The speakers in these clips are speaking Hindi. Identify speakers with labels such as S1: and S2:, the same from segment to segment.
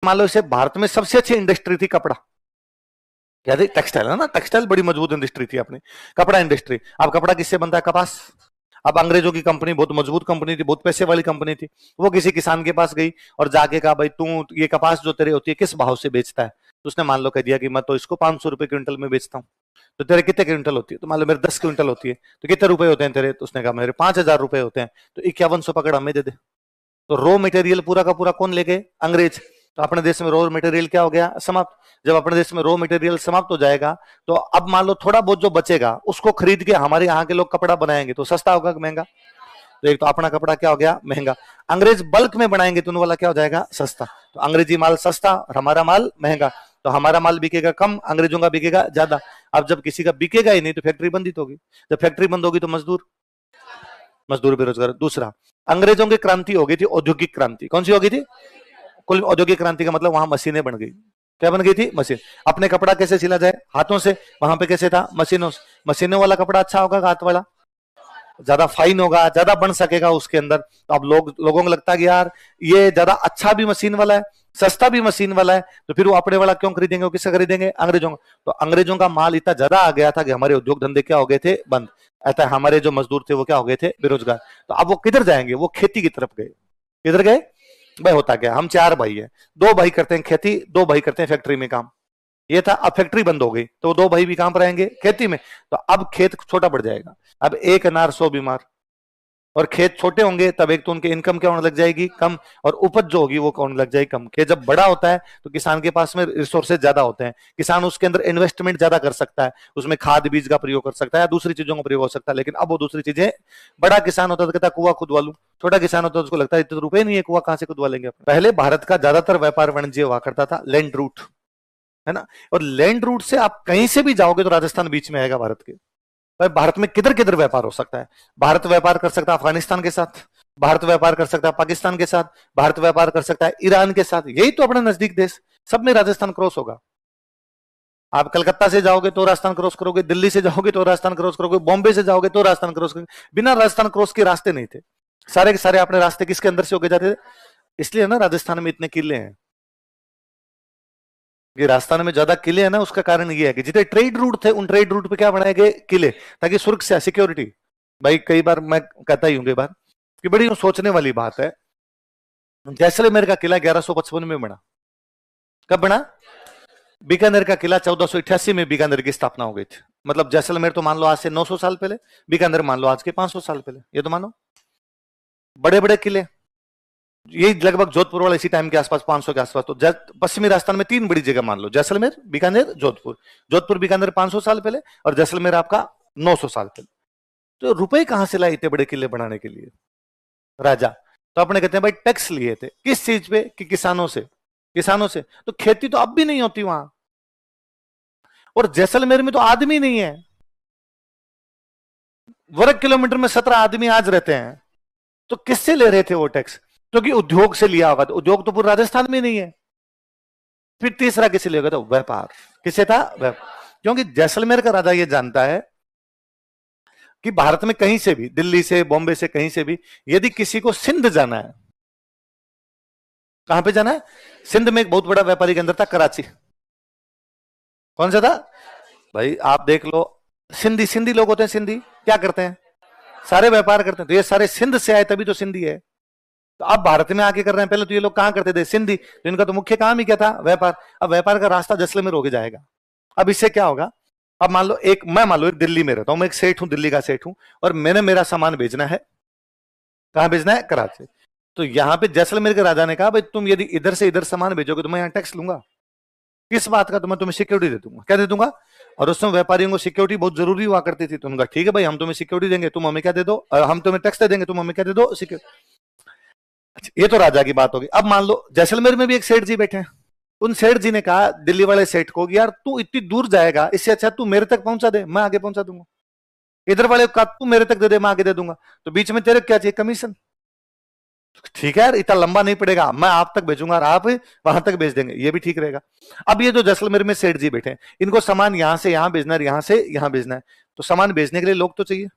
S1: मान लो इसे भारत में सबसे अच्छी इंडस्ट्री थी कपड़ा, क्या थी? टेक्सटाइल है ना, टेक्सटाइल बड़ी मजबूत इंडस्ट्री थी अपनी, कपड़ा इंडस्ट्री। अब कपड़ा किससे बनता है? कपास। अब अंग्रेजों की कंपनी बहुत मजबूत कंपनी थी, बहुत पैसे वाली कंपनी थी, वो किसी किसान के पास गई और जाके कहा भाई तू ये कपास जो तेरे होती है किस भाव से बेचता है? तो उसने मान लो कह दिया कि मैं तो इसको 500 रुपए क्विंटल में बेचता हूँ। तो तेरे कितने क्विंटल होती है? तो मान लो मेरे 10 क्विंटल होती है, तो कितने रुपए होते हैं तेरे? तो उसने कहा मेरे 5,000 रुपए होते हैं। तो 5100 पकड़ हमें दे दे। तो रॉ मटेरियल पूरा का पूरा कौन ले गए? अंग्रेज। तो अपने देश में रॉ मटेरियल क्या हो गया? समाप्त। जब अपने देश में रॉ मटेरियल समाप्त हो जाएगा तो अब मान लो थोड़ा बहुत जो बचेगा उसको खरीद के हमारे यहाँ के लोग कपड़ा बनाएंगे, तो सस्ता होगा कि महंगा? तो एक तो अपना कपड़ा क्या हो गया? महंगा। अंग्रेज बल्क में बनाएंगे तो उन वाला क्या हो जाएगा? सस्ता। तो अंग्रेजी माल सस्ता और हमारा माल महंगा, तो हमारा माल बिकेगा कम, अंग्रेजों का बिकेगा ज्यादा। अब जब किसी का बिकेगा ही नहीं तो फैक्ट्री बंद ही तो होगी। जब फैक्ट्री बंद होगी तो मजदूर मजदूर बेरोजगार। दूसरा, अंग्रेजों की क्रांति हो गई थी औद्योगिक क्रांति। कौन सी हो गई थी? कुल औद्योगिक क्रांति का मतलब वहां मशीनें बन गई। क्या बन गई थी? मशीन। अपने कपड़ा कैसे सिला जाए? हाथों से। वहां पे कैसे था? मशीनों से। मशीनों वाला कपड़ा अच्छा होगा हाथ वाला? ज्यादा फाइन होगा, ज्यादा बन सकेगा उसके अंदर। तो अब लोगों को लगता है कि यार ये ज्यादा अच्छा भी मशीन वाला है, सस्ता भी मशीन वाला है, तो फिर वो अपने वाला क्यों खरीदेंगे? वो किससे खरीदेंगे? अंग्रेजों का। तो अंग्रेजों का माल इतना ज्यादा आ गया था कि हमारे उद्योग धंधे क्या हो गए थे? बंद। अतः हमारे जो मजदूर थे वो क्या हो गए थे? बेरोजगार। तो अब वो किधर जाएंगे? वो खेती की तरफ गए। किधर गए भाई? होता क्या, हम 4 भाई हैं, 2 भाई करते हैं खेती, 2 भाई करते हैं फैक्ट्री में काम। ये था। अब फैक्ट्री बंद हो गई तो 2 भाई भी कहां पर आएंगे? खेती में। तो अब खेत छोटा पड़ जाएगा। अब एक अनार 100 बीमार। और खेत छोटे होंगे तब एक तो उनकी इनकम क्या होने लग जाएगी? कम। और उपज जो होगी वो होने लग जाएगी कम। खेत जब बड़ा होता है तो किसान के पास में रिसोर्सेज ज्यादा होते हैं, किसान उसके अंदर इन्वेस्टमेंट ज्यादा कर सकता है, उसमें खाद बीज का प्रयोग कर सकता है, दूसरी चीजों का प्रयोग हो सकता है। लेकिन अब वो दूसरी चीजें, बड़ा किसान होता है तो कहता है कुआं खुदवा लूं, छोटा किसान होता है उसको लगता है इतने रुपए नहीं है, कुआं कहां से खुदवा लेंगे। पहले भारत का ज्यादातर व्यापार वाणिज्य हुआ करता था लैंड रूट, है ना। और लैंड रूट से आप कहीं से भी जाओगे तो राजस्थान बीच में आएगा भारत के। भाई भारत में किधर किधर व्यापार हो सकता है? भारत व्यापार कर सकता है अफगानिस्तान के साथ, भारत व्यापार कर सकता है पाकिस्तान के साथ, भारत व्यापार कर सकता है ईरान के साथ। यही तो अपना नजदीक देश, सब में राजस्थान क्रॉस होगा। आप कलकत्ता से जाओगे तो राजस्थान क्रॉस करोगे, दिल्ली से जाओगे तो राजस्थान क्रॉस करोगे, बॉम्बे से जाओगे तो राजस्थान क्रॉस करोगे। बिना राजस्थान क्रॉस के रास्ते नहीं थे। सारे के सारे अपने रास्ते किसके अंदर से होके जाते थे? इसलिए ना राजस्थान में इतने किले हैं। ये राजस्थान में ज्यादा किले हैं ना, उसका कारण ये है कि जितने ट्रेड रूट थे उन ट्रेड रूट पे क्या बनाए गए? किले, ताकि सुरक्षा, सिक्योरिटी। भाई कई बार मैं कहता ही हूँ कई बार कि बड़ी सोचने वाली बात है। जैसलमेर का किला 1155 में बना। कब बना? बीकानेर का किला 1488 में बीकानेर की स्थापना हो गई थी। मतलब जैसलमेर तो मान लो आज से 900 साल पहले, बीकानेर मान लो आज के 500 साल पहले। ये तो मानो बड़े बड़े किले। यही लगभग जोधपुर वाला इसी टाइम के आसपास 500 के आसपास। तो पश्चिमी राजस्थान में 3 बड़ी जगह मान लो, जैसलमेर, बीकानेर, जोधपुर। जोधपुर बीकानेर 500 साल पहले और जैसलमेर आपका 900 साल पहले। तो रुपए कहां से लाए इतने बड़े किले बनाने के लिए? राजा। तो अपने कहते हैं भाई टैक्स लिए थे, किस चीज पे? कि किसानों से। किसानों से। तो खेती तो अब भी नहीं होती वहां, और जैसलमेर में तो आदमी नहीं है। वर्ग किलोमीटर में 17 आदमी आज रहते हैं। तो किससे ले रहे थे वो टैक्स? क्योंकि उद्योग से लिया होगा। तो उद्योग तो पूरे राजस्थान में नहीं है। फिर तीसरा किसे लेगा? तो व्यापार। किसे था? व्यापार। क्योंकि जैसलमेर का राजा ये जानता है कि भारत में कहीं से भी, दिल्ली से, बॉम्बे से, कहीं से भी यदि किसी को सिंध जाना है, कहां पे जाना है? सिंध में एक बहुत बड़ा व्यापारी केंद्र था, कराची। कौन सा था? भाई आप देख लो, सिंधी सिंधी लोग होते हैं। सिंधी क्या करते हैं? सारे व्यापार करते हैं। तो ये सारे सिंध से आए तभी तो सिंधी है। तो अब भारत में आके कर रहे हैं। पहले तो ये लोग कहां करते थे? सिंधी। तो इनका तो मुख्य काम ही क्या था? व्यापार। अब व्यापार का रास्ता जैसलमेर होके जाएगा। अब इससे क्या होगा? अब मान लो एक दिल्ली में रहता हूं, मैं एक सेठ हूं, दिल्ली का सेठ हूं, और मैंने मेरा सामान भेजना है। कहां भेजना है? कराची। तो यहां पे जैसलमेर के राजा ने कहा भाई तुम यदि इधर से इधर सामान भेजोगे तो मैं यहां टैक्स लूंगा। किस बात का? तो मैं तुम्हें सिक्योरिटी दे दूंगा। क्या दे दूंगा? और उस समय व्यापारियों को सिक्योरिटी बहुत जरूरी हुआ करती थी। तो उनका ठीक है भाई, हम तुम्हें सिक्योरिटी देंगे, तुम हमें क्या दे दो? हम तुम्हें टैक्स दे देंगे, तुम हमें क्या दे दो? सिक्योरिटी। अच्छा, ये तो राजा की बात होगी। अब मान लो जैसलमेर में भी एक सेठ जी बैठे हैं। उन सेठ जी ने कहा दिल्ली वाले सेठ को, यार तू इतनी दूर जाएगा, इससे अच्छा तू मेरे तक पहुंचा दे, मैं आगे पहुंचा दूंगा। इधर वाले का तू मेरे तक दे दे, मैं आगे दे दूंगा। तो बीच में तेरे क्या चाहिए? कमीशन। ठीक है यार, इतना लंबा नहीं पड़ेगा, मैं आप तक भेजूंगा और आप वहां तक भेज देंगे, ये भी ठीक रहेगा। अब ये जो जैसलमेर में सेठ जी बैठे हैं, इनको सामान यहां से यहां भेजना है, यहां से यहां भेजना है। तो सामान भेजने के लिए लोग तो चाहिए।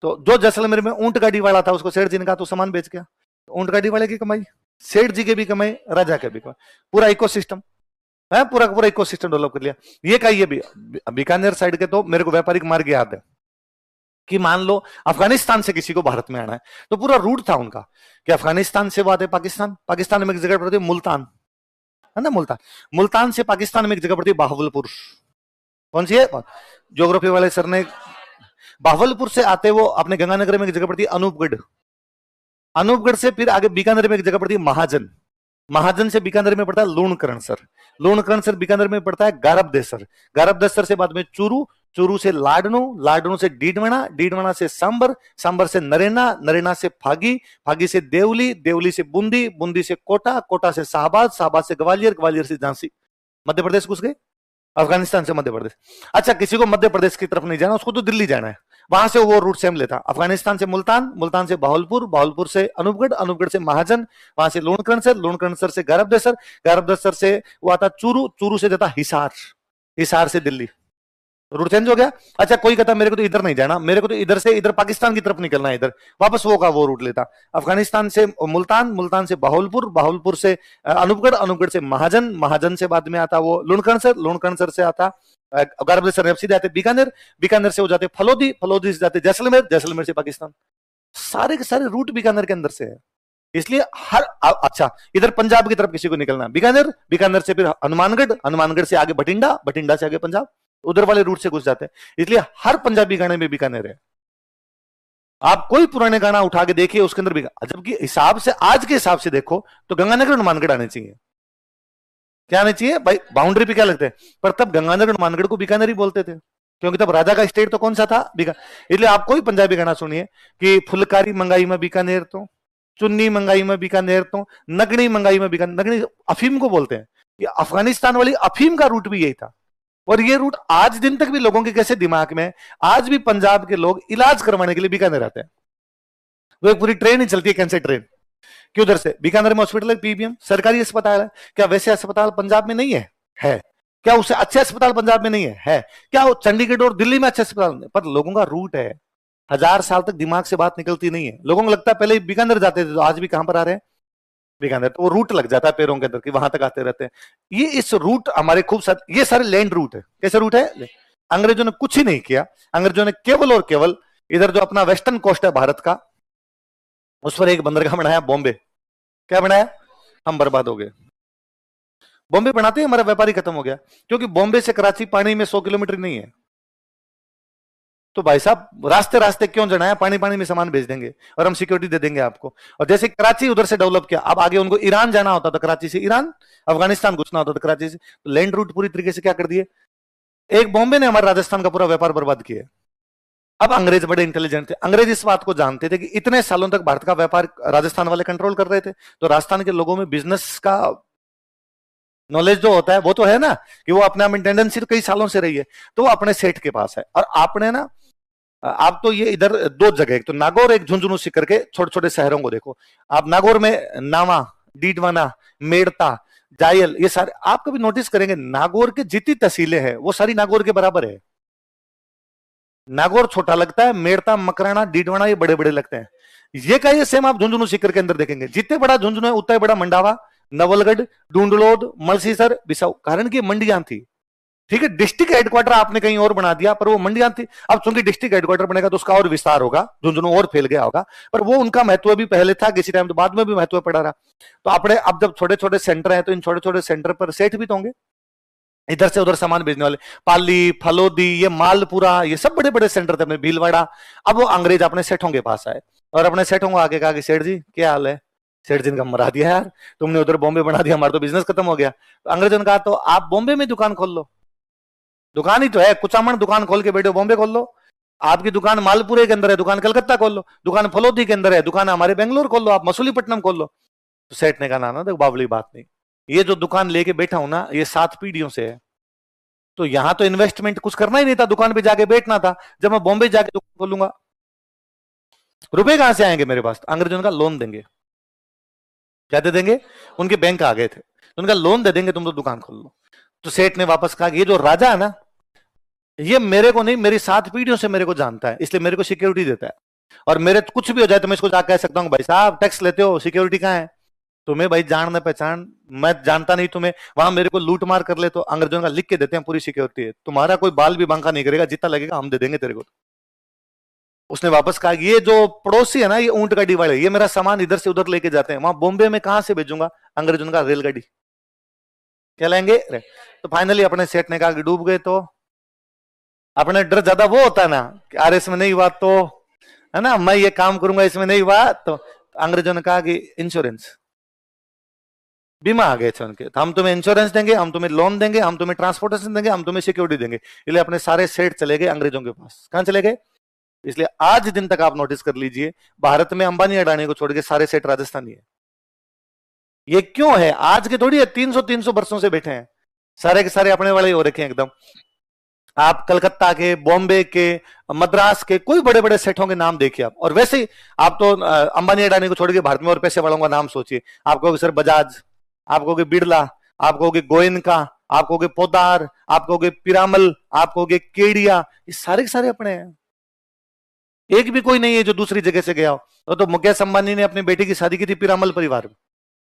S1: तो जो जैसलमेर में ऊंट गाड़ी वाला था उसको सेठ जी ने कहा तू सामान बेच गया। ऊंट गाड़ी वाले की कमाई। सेठ जी के भी कमाए, राजा के भी कमाए, पूरा इकोसिस्टम है, पूरा पूरा इकोसिस्टम डेवलप कर लिया। ये का ये भी बीकानेर साइड के तो मेरे को व्यापारिक मार्ग याद है कि मान लो अफगानिस्तान से किसी को भारत में आना है, तो पूरा रूट था उनका कि अफगानिस्तान से वो आते पाकिस्तान, पाकिस्तान में एक जगह पड़ती है मुल्तान, है ना, मुल्तान, मुल्तान से पाकिस्तान में एक जगह पड़ती है बहावलपुर। कौन सी है? ज्योग्राफी वाले सर ने, बहावलपुर से आते वो अपने गंगानगर में एक जगह पड़ती है अनूपगढ़, अनूपगढ़ से फिर आगे बीकानेर में एक जगह पड़ती है महाजन, महाजन से बीकानेर में पड़ता है लूणकरणसर, लूणकरणसर बीकानेर में पड़ता है गारबदेसर, गारबदेसर से बाद में चूरू, चूरू से लाडनू, लाडनू से डीडवना, डीडवना से सांबर, सांबर से नरेना, नरेना से फागी, फागी से देवली, देवली से बूंदी, बूंदी से कोटा, कोटा से शाहबाद, शाहबाद से ग्वालियर, ग्वालियर से झांसी। मध्य प्रदेश घुस गए, अफगानिस्तान से मध्य प्रदेश। अच्छा, किसी को मध्य प्रदेश की तरफ नहीं जाना, उसको तो दिल्ली जाना है, वहां से वो रूट सेम लेता, अफगानिस्तान से मुल्तान, मुल्तान से बहावलपुर, बहावलपुर से अनूपगढ़, अनूपगढ़ से महाजन, वहां से लूणकरणसर, लूणकरणसर से गारबदेसर, गारबदेसर से वो आता चूरू, चूरू से जाता हिसार, हिसार से दिल्ली। रूट चेंज हो गया। अच्छा, कोई कहता मेरे को तो इधर नहीं जाना, मेरे को तो इधर से इधर पाकिस्तान की तरफ निकलना है, इधर वापस वो का वो रूट लेता, अफगानिस्तान से मुल्तान, मुल्तान से बहावलपुर, बहावलपुर से अनूपगढ़, अनूपगढ़ से महाजन, महाजन से बाद में आता वो लूणकरणसर, लूणकरणसर से आता गारबदेसर सीधे आते बीकानेर, बीकानेर से हो जाते फलोदी, फलोदी से जाते जैसलमेर, जैसलमेर से पाकिस्तान। सारे के सारे रूट बीकानेर के अंदर से है, इसलिए हर अच्छा, इधर पंजाब की तरफ किसी को निकलना बीकानेर, बीकानेर से फिर हनुमानगढ़, हनुमानगढ़ से आगे बठिंडा, बठिंडा से आगे पंजाब, उधर वाले रूट से घुस जाते हैं, इसलिए हर पंजाबी गाने में बीकानेर है। आप कोई पुराने गाना उठा के देखिए उसके अंदर भी, जबकि हिसाब से आज के हिसाब से देखो तो गंगानगर हनुमानगढ़ आने चाहिए, क्या आने चाहिए भाई, बाउंड्री पे क्या लगते हैं, पर तब गंगानगर हनुमानगढ़ को बीकानेर ही बोलते थे, क्योंकि तब राजा का स्टेट तो कौन सा था, बीका। इसलिए आप कोई पंजाबी गाना सुनिए कि फुलकारी मंगाई में बीकानेर तो, चुन्नी मंगाई में बीकानेर तो, नगनी मंगाई में बीकानेर, नगनी अफीम को बोलते हैं, ये अफगानिस्तान वाली अफीम का रूट भी यही था। और ये रूट आज दिन तक भी लोगों के कैसे दिमाग में, आज भी पंजाब के लोग इलाज करवाने के लिए बीकानेर आते हैं, वो एक पूरी ट्रेन ही चलती है, कैंसर ट्रेन कि उधर से बीकानेर में हॉस्पिटल है, पीबीएम सरकारी अस्पताल है, क्या वैसे अस्पताल पंजाब में नहीं है? है। क्या उससे अच्छे अस्पताल पंजाब में नहीं है? है। क्या वो चंडीगढ़ और दिल्ली में अच्छे अस्पताल नहीं? पर लोगों का रूट है, 1000 साल तक दिमाग से बात निकलती नहीं है, लोगों को लगता है पहले बीकानेर जाते थे तो आज भी कहां पर आ रहे हैं, बीकानेर, तो वो रूट लग जाता है पैरों के अंदर कि वहां तक आते रहते हैं। ये इस रूट हमारे खूब सारे, ये सारे लैंड रूट है। कैसे रूट है? अंग्रेजों ने कुछ ही नहीं किया, अंग्रेजों ने केवल और केवल इधर जो अपना वेस्टर्न कोस्ट है भारत का, उस पर एक बंदरगाह बनाया, बॉम्बे। क्या बनाया? हम बर्बाद हो गए। बॉम्बे बनाते ही हमारा व्यापारी खत्म हो गया, क्योंकि बॉम्बे से कराची पानी में 100 किलोमीटर नहीं है, तो भाई साहब रास्ते रास्ते क्यों जनाया, पानी पानी में सामान भेज देंगे और हम सिक्योरिटी दे देंगे आपको। और जैसे कराची उधर से डेवलप किया, अब आगे उनको ईरान जाना होता था, कराची से ईरान, अफगानिस्तान घुसना होता था कराची से, तो लैंड रूट पूरी तरीके से क्या कर दिए, एक बॉम्बे ने हमारे राजस्थान का पूरा व्यापार बर्बाद किया। अब अंग्रेज बड़े इंटेलिजेंट थे, अंग्रेज इस बात को जानते थे कि इतने सालों तक भारत का व्यापार राजस्थान वाले कंट्रोल कर रहे थे, तो राजस्थान के लोगों में बिजनेस का नॉलेज जो होता है वो तो है ना, कि वो अपने आप में टेंडेंसी तो कई सालों से रही है, तो वो अपने सेठ के पास है। और आपने ना, आप तो ये इधर दो जगह, एक तो नागौर, एक झुंझुनू सी करके छोटे छोटे शहरों को देखो आप, नागौर में नावा, डीडवाना, मेड़ता, जायल, ये सारे आप कभी नोटिस करेंगे, नागौर के जितनी तहसीलें हैं वो सारी नागौर के बराबर है। नागौर छोटा लगता है, मेड़ता, मकराना, डीडवाना ये बड़े बड़े लगते हैं। ये का ये सेम आप झुंझुनू सीकर के अंदर देखेंगे, जितने बड़ा झुंझुनू है उतना ही बड़ा मंडावा, नवलगढ़, डूंडलोद, मलसीसर, बिसाऊ, कारण की मंडियां थी। ठीक है, डिस्ट्रिक्ट हेडक्वार्टर आपने कहीं और बना दिया, पर वो मंडियां थी। अब चूंकि डिस्ट्रिक्ट हेडक्वार्टर बनेगा तो उसका और विस्तार होगा, झुंझुनू और फैल गया होगा, पर वो उनका महत्व भी पहले था किसी टाइम, तो बाद में भी महत्व पड़ा रहा। तो अपने अब जब छोटे छोटे सेंटर है, तो इन छोटे छोटे सेंटर पर सेठ भी तो होंगे, इधर से उधर सामान भेजने वाले, पाली, फलोदी, ये मालपुरा, ये सब बड़े बड़े सेंटर थे अपने, भीलवाड़ा। अब वो अंग्रेज अपने सेठों के पास आए और अपने सेठों को आगे कहा कि सेठ जी क्या हाल है, सेठ जी ने मरा दिया यार, तुमने उधर बॉम्बे बना दिया, हमारा तो बिजनेस खत्म हो गया। तो अंग्रेजों ने कहा तो आप बॉम्बे में दुकान खोल लो, दुकान ही तो है, कुचामण दुकान खोल के बैठे, बॉम्बे खोल लो। आपकी दुकान मालपुरे के अंदर है, दुकान कलकत्ता खोल लो, दुकान फलोदी के अंदर है, दुकान हमारे बेंगलोर खोल लो, आप मसूलीपट्टनम खोल लो। तो सेठ ने कहा ना देखो बावली बात नहीं, ये जो दुकान लेके बैठा हूं ना, ये 7 पीढ़ियों से है, तो यहां तो इन्वेस्टमेंट कुछ करना ही नहीं था, दुकान पे जाके बैठना था। जब मैं बॉम्बे जाके दुकान खोलूंगा, रुपए कहां से आएंगे मेरे पास? अंग्रेजों का लोन देंगे। क्या दे देंगे? उनके बैंक आ गए थे, तो उनका लोन दे देंगे, तुम तो दुकान खोल लो। तो सेठ ने वापस कहा ये जो राजा है ना, ये मेरे को नहीं, मेरी 7 पीढ़ियों से मेरे को जानता है, इसलिए मेरे को सिक्योरिटी देता है, और मेरे कुछ भी हो जाए तो मैं इसको जाकर कह सकता हूँ भाई साहब टैक्स लेते हो, सिक्योरिटी कहां है? तुम्हें भाई जान न पहचान, मैं जानता नहीं तुम्हें, वहां मेरे को लूट मार कर ले तो अंग्रेजों का लिख के देते हैं, पूरी सिक्योरिटी है, तुम्हारा कोई बाल भी बांका नहीं करेगा, जितना लगेगा हम दे देंगे तेरे को। उसने वापस कहा ये जो पड़ोसी है ना, ये ऊंट गाड़ी वाले, ये मेरा सामान इधर से उधर लेके जाते हैं, वहां बॉम्बे में कहां से भेजूंगा? अंग्रेजों का रेलगाड़ी क्या लेंगे? तो फाइनली अपने सेठ ने कहा कि डूब गए तो अपने डर ज्यादा वो होता है ना कि अरे इसमें नहीं हुआ तो, है ना, मैं ये काम करूंगा इसमें नहीं हुआ तो। अंग्रेजों ने कहा कि इंश्योरेंस, बीमा आ गए थे उनके, तो हम तुम्हें इंश्योरेंस देंगे, हम तुम्हें लोन देंगे, हम तुम्हें ट्रांसपोर्टेशन देंगे, हम तुम्हें सिक्योरिटी देंगे। इसलिए अपने सारे सेठ चले गए अंग्रेजों के पास। कहां चले गए? इसलिए आज दिन तक आप नोटिस कर लीजिए, भारत में अंबानी अडानी को छोड़ के सारे सेठ राजस्थानी है। ये क्यों है? आज के थोड़ी है, 300 वर्षों से बैठे हैं, सारे के सारे अपने वाले हो रखे हैं एकदम। आप कलकत्ता के, बॉम्बे के, मद्रास के कोई बड़े बड़े सेठों के नाम देखिए आप, और वैसे ही आप तो अंबानी अडानी को छोड़ के भारत में और पैसे वालों का नाम सोचिए। आप कहोगे सर बजाज, आप कहोगे बिरला, आप कहोगे गोयनका, आप कहोगे पोदार, आप कहोगे पिरामल, आप कहोगे केडिया, ये सारे के सारे अपने हैं। एक भी कोई नहीं है जो दूसरी जगह से गया हो। तो मुकेश अंबानी ने अपनी बेटी की शादी की थी पिरामल परिवार में,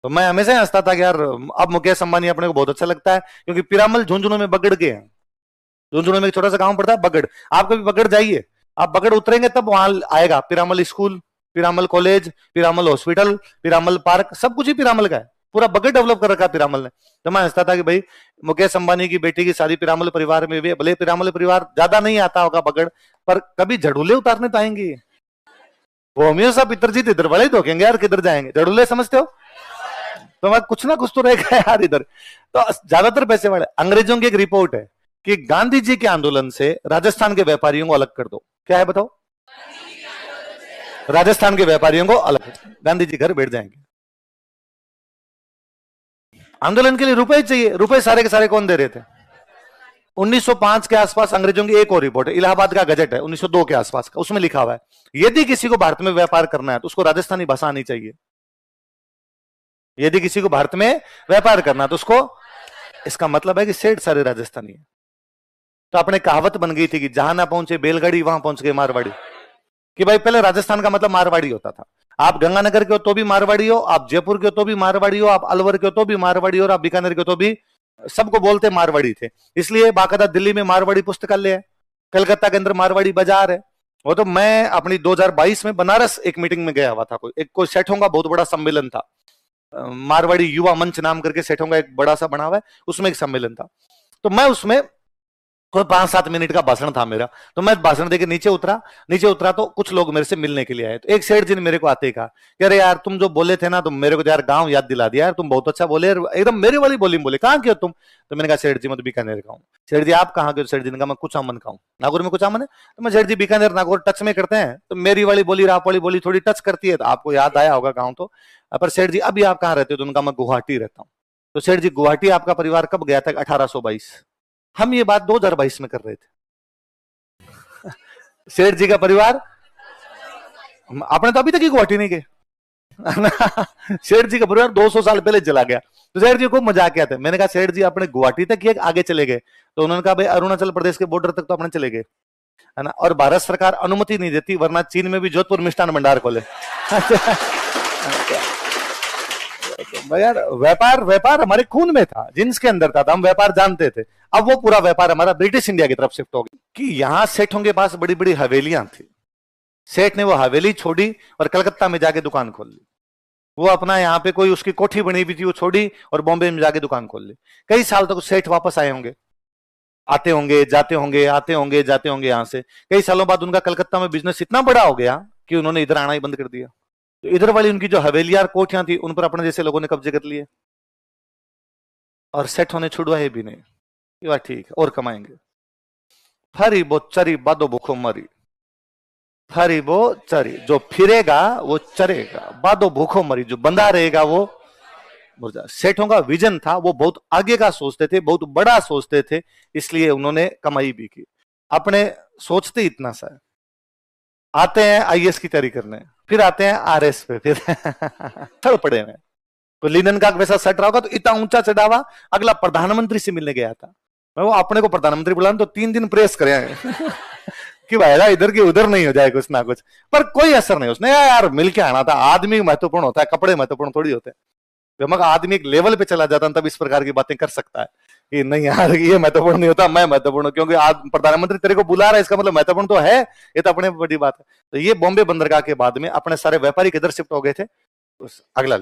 S1: तो मैं हमेशा हंसता था कि यार अब मुकेश अंबानी अपने को बहुत अच्छा लगता है, क्योंकि पिरामल झुंझुनू में बगड़ के हैं। झुंझुनू में एक छोटा सा गांव पड़ता है बगड़, आप कभी बगड़ जाइए, आप बगड़ उतरेंगे तब वहां आएगा Piramal school, Piramal college, Piramal hospital, Piramal park, सब कुछ ही पिरामल का है, पूरा बगड़ डेवलप कर रखा है पिरामल ने। तो मैं हंसता था कि भाई मुकेश अंबानी की बेटी की शादी पिरामल परिवार में भी, भले पिरामल परिवार ज्यादा नहीं आता होगा बगड़, पर कभी झड़ूले उतारने तो आएंगे। वो हमेशा पितरजीत इधर वाले धोखेंगे यार, किधर जाएंगे? झड़ूले समझते हो? तो मैं कुछ ना कुछ तो रहेगा यार इधर। तो ज्यादातर पैसे वाले। अंग्रेजों की एक रिपोर्ट है कि गांधी जी के आंदोलन से राजस्थान के व्यापारियों को अलग कर दो। क्या है बताओ? राजस्थान के व्यापारियों को अलग, गांधी जी घर बैठ जाएंगे। आंदोलन के लिए रुपए चाहिए, रुपए सारे के सारे कौन दे रहे थे? 1905 के आसपास अंग्रेजों की एक और रिपोर्ट है, इलाहाबाद का गजट है 1902 के आसपास का, उसमें लिखा हुआ है यदि किसी को भारत में व्यापार करना है तो उसको राजस्थानी भाषा आनी चाहिए। यदि किसी को भारत में व्यापार करना है तो उसको, इसका मतलब है कि सेठ सारे राजस्थानी है। तो अपने कहावत बन गई थी कि जहां ना पहुंचे बैलगाड़ी वहां पहुंच गए मारवाड़ी, कि भाई पहले राजस्थान का मतलब मारवाड़ी होता था। आप गंगानगर के हो तो भी मारवाड़ी हो, आप जयपुर के हो तो भी मारवाड़ी हो, आप अलवर के हो तो भी मारवाड़ी हो, और आप बीकानेर के हो तो भी, सबको बोलते मारवाड़ी थे। इसलिए बाकायदा दिल्ली में मारवाड़ी पुस्तकालय है, कलकत्ता के अंदर मारवाड़ी बाजार है। वो तो मैं अपनी 2022 में बनारस एक मीटिंग में गया हुआ था, कोई सेठों का बहुत बड़ा सम्मेलन था, मारवाड़ी युवा मंच नाम करके सेठों का एक बड़ा सा बना हुआ है, उसमें एक सम्मेलन था। तो मैं उसमें कोई 5-7 मिनट का भाषण था मेरा, तो मैं भाषण देके नीचे उतरा तो कुछ लोग मेरे से मिलने के लिए आए। तो एक सेठ जी ने मेरे को आते ही कहा कि अरे यार तुम जो बोले थे ना, तुम मेरे को यार गांव याद दिला दिया यार, तुम बहुत अच्छा बोले, एकदम मेरे वाली बोली बोले। कहाँ के हो तुम? तो मैंने कहा सेठ जी मैं तो बीकानेर का हूँ। सेठ जी आप कहाँ के? सेठ जी ने कहा मैं कुचामन का हूँ। नागौर में कुचामन है? तो मैं, सेठ जी बीकानेर नागौर टच में करते हैं, तो मेरी वाली बोली आप वाली बोली थोड़ी टच करती है, तो आपको याद आया होगा गाँव। तो पर सेठ जी अभी आप कहाँ रहते हो? तो उनका मैं गुवाहाटी रहता हूँ। तो सेठ जी गुवाहाटी आपका परिवार कब गया था? 1822। हम ये बात 2022 में कर रहे थे। सेठ जी का परिवार, आपने तो अभी तक ही गुवाहाटी नहीं गए। सेठ जी का परिवार 200 साल पहले चला गया। तो सेठ जी को मजाक आते, मैंने कहा सेठ जी अपने गुवाहाटी तक ही आगे चले गए? तो उन्होंने कहा भाई अरुणाचल प्रदेश के बॉर्डर तक तो अपने चले गए, है ना, और भारत सरकार अनुमति नहीं देती, वरना चीन में भी जोधपुर मिष्ठान भंडार खोले। यार व्यापार हमारे खून में था, जिन्स के अंदर था, तो हम व्यापार जानते थे। अब वो पूरा व्यापार हमारा ब्रिटिश इंडिया की तरफ शिफ्ट हो गया कि यहां सेठों के पास बड़ी बड़ी हवेलियां थी। सेठ ने वो हवेली छोड़ी और कलकत्ता में जाके दुकान खोल ली। वो अपना यहाँ पे कोई उसकी कोठी बनी हुई थी वो छोड़ी और बॉम्बे में जाके दुकान खोल ली। कई साल तक सेठ वापस आए होंगे, आते होंगे जाते होंगे, आते होंगे जाते होंगे। यहां से कई सालों बाद उनका कलकत्ता में बिजनेस इतना बड़ा हो गया कि उन्होंने इधर आना ही बंद कर दिया। तो इधर वाली उनकी जो हवेलियां कोठियां थी उन पर अपने जैसे लोगों ने कब्जे कर लिए, और सेठ होने छुड़वाए भी नहीं। ये बात ठीक है, और कमाएंगे। फरी बो चरी बादो भूखो मरी, फरी बो चरी, जो फिरेगा वो चरेगा, बादो भूखो मरी, जो बंधा रहेगा वो मुर्जा। सेठों का विजन था, वो बहुत आगे का सोचते थे, बहुत बड़ा सोचते थे, इसलिए उन्होंने कमाई भी की। अपने सोचते इतना सा है, आते हैं आईएएस की तैयारी करने, फिर आते हैं आरएस पे, फिर चढ़ पड़े हैं। तो लिनन का वैसा सेट रहा होगा, तो इतना ऊंचा चढ़ावा। अगला प्रधानमंत्री से मिलने गया था, वो अपने को प्रधानमंत्री बुलाने तो 3 दिन प्रेस करे कि भाई इधर की उधर नहीं हो जाए कुछ ना कुछ, पर कोई असर नहीं। उसने यार मिल के आना था। आदमी महत्वपूर्ण होता है, कपड़े महत्वपूर्ण थोड़ी होते हैं। जब आदमी एक लेवल पे चला जाता है तब इस प्रकार की बातें कर सकता है कि नहीं यार ये महत्वपूर्ण नहीं होता, मैं महत्वपूर्ण हूं क्योंकि आज प्रधानमंत्री तेरे को बुला रहा है, इसका मतलब महत्वपूर्ण तो है, ये तो अपने बड़ी बात है। तो ये बॉम्बे बंदरगाह के बाद में अपने सारे व्यापारी किधर शिफ्ट हो गए थे, अगला